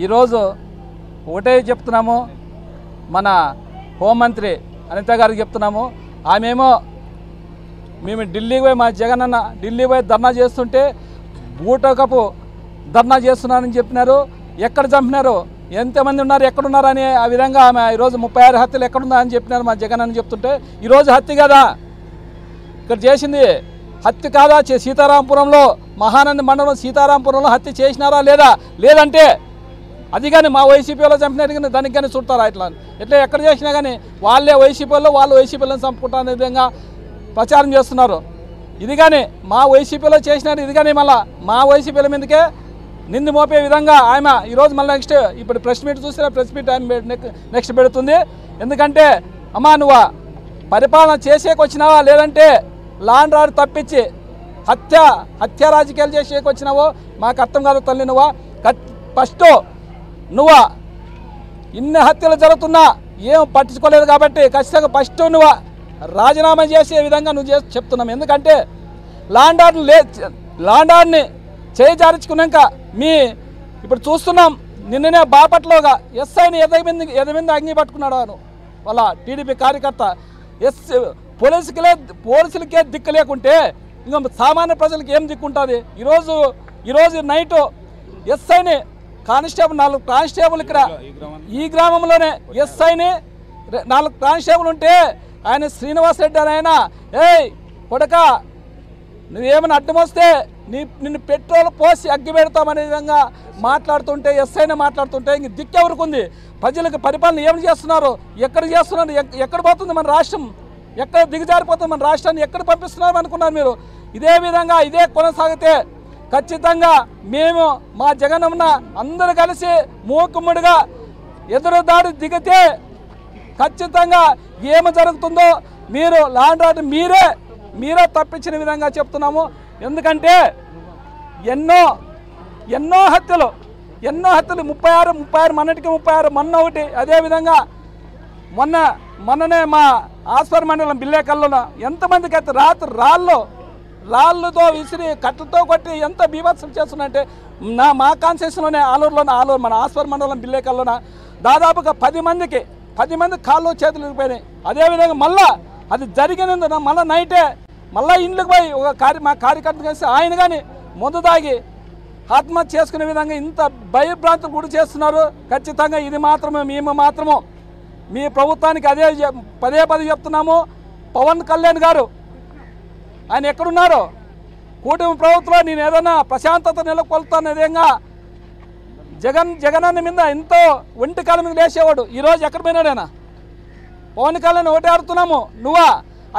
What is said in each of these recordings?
ఈరోజు ఒకటే చెప్తున్నాము, మన హోంమంత్రి అనిత గారికి చెప్తున్నాము. ఆమెమో మేము ఢిల్లీకి పోయి, మా జగన్ అన్న ఢిల్లీ పోయి ధర్నా చేస్తుంటే బూటకపు ధర్నా చేస్తున్నారని చెప్పినారు. ఎక్కడ చంపినారు, ఎంతమంది ఉన్నారు, ఎక్కడున్నారని ఆ విధంగా ఆమె ఈరోజు 36 హత్యలు ఎక్కడున్నా అని చెప్పినారు మా జగన్ అని చెప్తుంటే, ఈరోజు హత్య కదా ఇక్కడ చేసింది, హత్య కాదా? సీతారాంపురంలో, మహానంది మండలం సీతారాంపురంలో హత్య చేసినారా లేదా? లేదంటే అది కానీ మా వైసీపీలో చంపినారు కానీ దానికి కానీ చుట్టారా? ఇట్లా ఎక్కడ చేసినా కానీ వాళ్ళే వైసీపీలో, వాళ్ళు వైసీపీలను చంపుకుంటారనే విధంగా ప్రచారం చేస్తున్నారు. ఇది కానీ మా వైసీపీలో చేసినారు, ఇది కానీ మళ్ళీ మా వైసీపీల మీదకే నింది మోపే విధంగా ఆమె ఈరోజు మళ్ళీ నెక్స్ట్ ఇప్పుడు ప్రెస్ మీట్ చూస్తే ప్రెస్ మీట్ ఆమె నెక్స్ట్ పెడుతుంది. ఎందుకంటే అమ్మా నువ్వు పరిపాలన చేసేకొచ్చినావా, లేదంటే లాండ్ ఆర్డర్ తప్పించి హత్య రాజకీయాలు చేసేకొచ్చినావో మాకు అర్థం కాదు తల్లి. ఫస్ట్ నువ్వు ఇన్ని హత్యలు జరుగుతున్నా ఏం పట్టించుకోలేదు కాబట్టి ఖచ్చితంగా ఫస్ట్ నువ్వు రాజీనామా చేసే విధంగా నువ్వు చెప్తున్నావు. ఎందుకంటే లాండ్ ఆర్డర్ని చేజారించుకున్నాక ఇప్పుడు చూస్తున్నాం, నిన్ననే బాపట్లోగా ఎస్ఐని ఎదమింది అగ్ని పట్టుకున్నాడు వాళ్ళ టీడీపీ కార్యకర్త. పోలీసులకే దిక్కు లేకుంటే ఇంకా సామాన్య ప్రజలకు ఏం దిక్కుంటుంది? ఈరోజు నైటు ఎస్ఐని కానిస్టేబుల్ 4 కానిస్టేబుల్ ఇక్కడ ఈ గ్రామంలోనే ఎస్ఐని 4 కానిస్టేబుల్ ఉంటే ఆయన శ్రీనివాస్ రెడ్డి అని ఆయన, ఏయ్ కొడక నువ్వేమైనా అడ్డం వస్తే నిన్ను పెట్రోల్ పోసి అగ్గి పెడతామనే విధంగా మాట్లాడుతుంటే, ఎస్ఐని మాట్లాడుతుంటే ఇంక దిక్కెవరుకుంది? ప్రజలకు పరిపాలన ఏమి చేస్తున్నారు, ఎక్కడ చేస్తున్నారు, ఎక్కడ పోతుంది మన రాష్ట్రం, ఎక్కడ దిగజారిపోతుంది మన రాష్ట్రాన్ని, ఎక్కడ పంపిస్తున్నారు అనుకున్నారు మీరు? ఇదే విధంగా ఇదే కొనసాగితే ఖచ్చితంగా మేము మా జగనన్న అందరూ కలిసి మూకుమ్మడిగా ఎదురుదాడి దిగితే ఖచ్చితంగా ఏమి జరుగుతుందో మీరు లాండ్ ఆర్డర్ మీరే తప్పించిన విధంగా చెప్తున్నాము. ఎందుకంటే ఎన్నో హత్యలు 36 మొన్నటికి 36 మొన్న ఒకటి. అదేవిధంగా మొన్ననే మా ఆస్పర్ మండలం బిల్లేకల్లో ఎంతమందికి అయితే రాత్రి రాళ్ళతో విసిరి కట్టలతో కొట్టి ఎంత బీభత్సం చేస్తున్నారంటే మా కాన్స్టిట్యూషన్లోనే ఆలూరు మన ఆస్పర్ మండలం బిల్లేకల్లోన దాదాపుగా 10 మంది కాళ్ళు చేతులు ఇరిగిపోయినాయి. అదేవిధంగా మళ్ళా అది జరిగినందున మళ్ళీ నైటే మళ్ళీ ఇంట్లోకి పోయి మా కార్యకర్త కలిసి ఆయన కానీ ముందు తాగి ఆత్మహత్య చేసుకునే విధంగా ఇంత భయభ్రాంతులు గురి చేస్తున్నారు. ఖచ్చితంగా ఇది మేము మాత్రము మీ ప్రభుత్వానికి అదే పదే చెప్తున్నాము. పవన్ కళ్యాణ్ గారు ఆయన ఎక్కడున్నారో, కూటమి ప్రభుత్వంలో నేను ఏదైనా ప్రశాంతత నెలకొల్తాను విధంగా జగనన్న మీద ఎంతో ఒంటి కాలం మీద లేచేవాడు. ఈరోజు ఎక్కడ పోయినాడైనా? పవన్ కళ్యాణ్ ఒకటే ఆడుతున్నాము, నువ్వా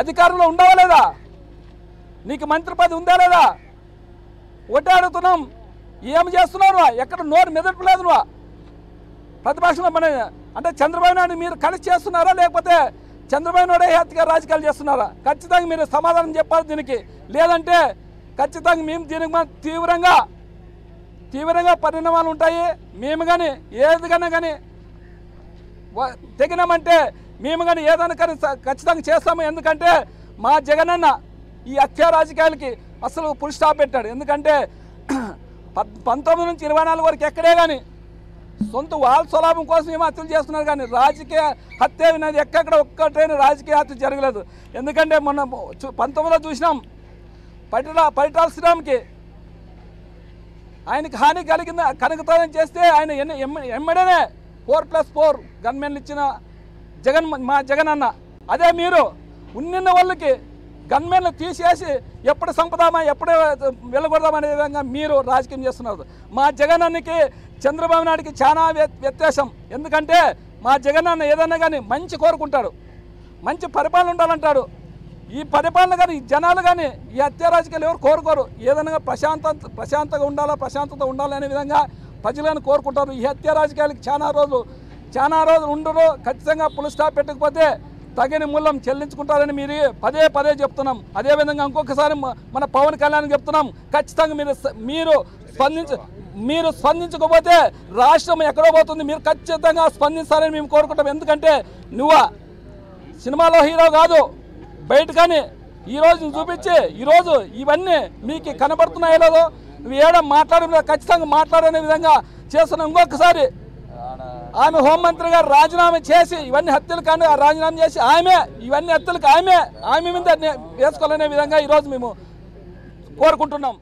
అధికారంలో ఉండవా లేదా, నీకు మంత్రి పదవి ఉందా లేదా, ఒకటే అడుగుతున్నాం. ఏం చేస్తున్నారు? ఎక్కడ నోరు మెదపలేదు నువ్వు ప్రతిపక్షంలో అంటే చంద్రబాబు నాయుడు మీరు కలిసి చేస్తున్నారా, లేకపోతే చంద్రబాబు నాయుడే హత్యగా రాజకీయాలు చేస్తున్నారా? ఖచ్చితంగా మీరు సమాధానం చెప్పాలి దీనికి. లేదంటే ఖచ్చితంగా మేము దీనికి తీవ్రంగా పరిణామాలు ఉంటాయి. మేము కానీ ఏదికైనా కానీ తెగినామంటే మేము కానీ ఏదైనా కానీ ఖచ్చితంగా చేస్తాము. ఎందుకంటే మా జగనన్న ఈ హత్య రాజకీయాలకి అసలు ఫుల్ స్టాప్ పెట్టాడు. ఎందుకంటే 19 నుంచి 24 వరకు ఎక్కడే కానీ సొంత వాళ్ళ స్వలాభం కోసం ఏమో హత్యలు చేస్తున్నారు, కానీ రాజకీయ హత్య అనేది ఎక్కడ ఒక్కటైనా రాజకీయ హత్య జరగలేదు. ఎందుకంటే మొన్న 19లో చూసినాం, పరిటాల శ్రీరామ్కి ఆయనకి హాని కనుగతానం చేస్తే ఆయన ఎమ్మడనే 4+4 గన్మెన్లు ఇచ్చిన మా జగనన్న. అదే మీరు ఉన్నిన్న వాళ్ళకి గన్మెన్లు తీసేసి ఎప్పుడు సంపదామా ఎప్పుడు వెళ్ళగొడదామనే విధంగా మీరు రాజకీయం చేస్తున్నారు. మా జగనన్నకి చంద్రబాబు నాయుడికి చాలా వ్యత్యాసం. ఎందుకంటే మా జగనన్న ఏదన్నా కానీ మంచి కోరుకుంటాడు, మంచి పరిపాలన ఉండాలంటాడు. ఈ పరిపాలన కానీ జనాలు కానీ ఈ హత్య రాజకీయాలు ఎవరు కోరుకోరు. ఏదైనా ప్రశాంతత ఉండాలి అనే విధంగా ప్రజలను కోరుకుంటారు. ఈ హత్య రాజకీయాలకి చాలా రోజులు ఉండరు. ఖచ్చితంగా ఫుల్ స్టాప్ పెట్టకపోతే తగిన మూల్యం చెల్లించుకుంటారని పదే చెప్తున్నాం. అదేవిధంగా ఇంకొకసారి మన పవన్ కళ్యాణ్ చెప్తున్నాం, ఖచ్చితంగా మీరు స్పందించకపోతే రాష్ట్రం ఎక్కడో పోతుంది. మీరు ఖచ్చితంగా స్పందిస్తారని మేము కోరుకుంటాం. ఎందుకంటే నువ్వు సినిమాలో హీరో కాదు, బయట కానీ ఈరోజు చూపించి ఈరోజు ఇవన్నీ మీకు కనబడుతున్నాయో లేదో, నువ్వు ఏదో ఖచ్చితంగా మాట్లాడనే విధంగా చేస్తున్న ఇంకొకసారి ఆమె హోంమంత్రి గారు రాజీనామా చేసి ఇవన్నీ హత్యలు కానీ రాజీనామా చేసి ఇవన్నీ హత్యలకు ఆమె మీద వేసుకోవాలనే విధంగా ఈరోజు మేము కోరుకుంటున్నాం.